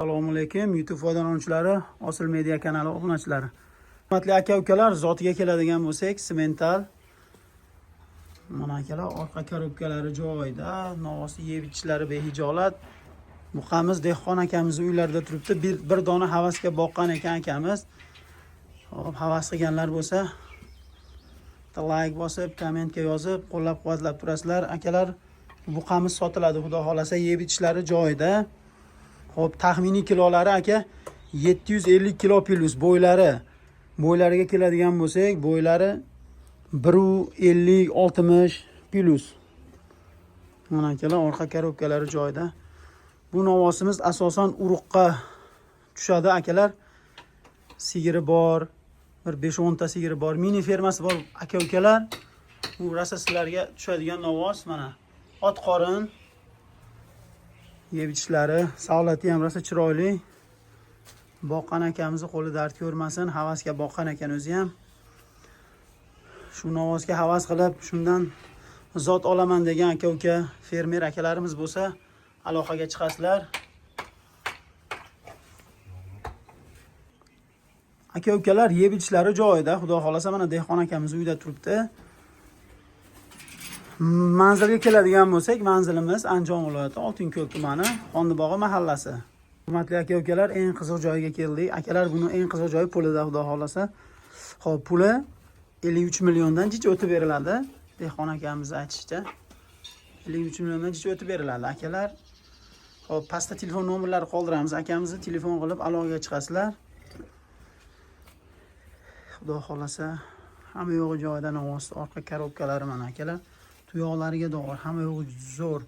Assalomu alaykum YouTube foydalanuvchilari, Osil Media kanali obunachilari. Hurmatli aka-ukalar, zotiga keladigan bo'lsak, semental. Mana akalar, orqa korobkalari joyida, novosi yeb ichishlari behijolat. Buqamiz dehqon akamizning uylarida turibdi. Bir dona havasga boqqan ekan akamiz. Hop, havas qilganlar bo'lsa, like bosib, kommentga yozib, qo'llab-quvvatlab turasizlar. Akalar, buqamiz sotiladi, xudo xolasa, yeb ichishlari joyida. Hop, taxminiy kilolari aka 750 kilo plus bo'ylariga keladigan bo'lsak, bo'ylari 150-60 plus. Mana akalar, orqa korobkalari joyida. Bu novosimiz asosan urug'qa tushadi akalar. Sigiri bor, bir 5-10 ta sigiri bor, mini fermasi bor aka-ukalar. Bu rasa sizlarga tushadigan novos mana. Ot qorin, yeb ichishlari, savlati ham rosa chiroyli. Boqqan akamizni qo'li dard ko'rmasin, havasga boqqan ekan o'zi ham. Shu novosga havas qilib, shundan zot olaman degan aka-uka, fermer akalarimiz bo'lsa, aloqaga chiqasizlar. Aka-ukalar, yeb ichishlari joyida, xudo xolasa mana dehqon akamiz uyda turibdi. Manzilga keladigan bo'lsak, manzilimiz Andijon viloyati Oltinko'l tumani, Xondibog'i mahallasi. Hurmatli aka-ukalar, eng qiziq joyga keldik. Akalar, buni eng qiziq joyi pulida, xudo xolasa. Xo'p, puli 53 milliondan jicha o'tib beriladi. Dehqon akamiz aytishicha 53 milliondan jicha o'tib beriladi, akalar. Xo'p, pastda telefon nomerlari qoldiramiz. Akamizni telefon qilib aloqaga chiqasizlar. Xudo xolasa, hamma yo'g'i joyida, novos orqa korobkalari mana akalar. Tuyoqlariga dog'ar, hamma yo'g'i zo'r.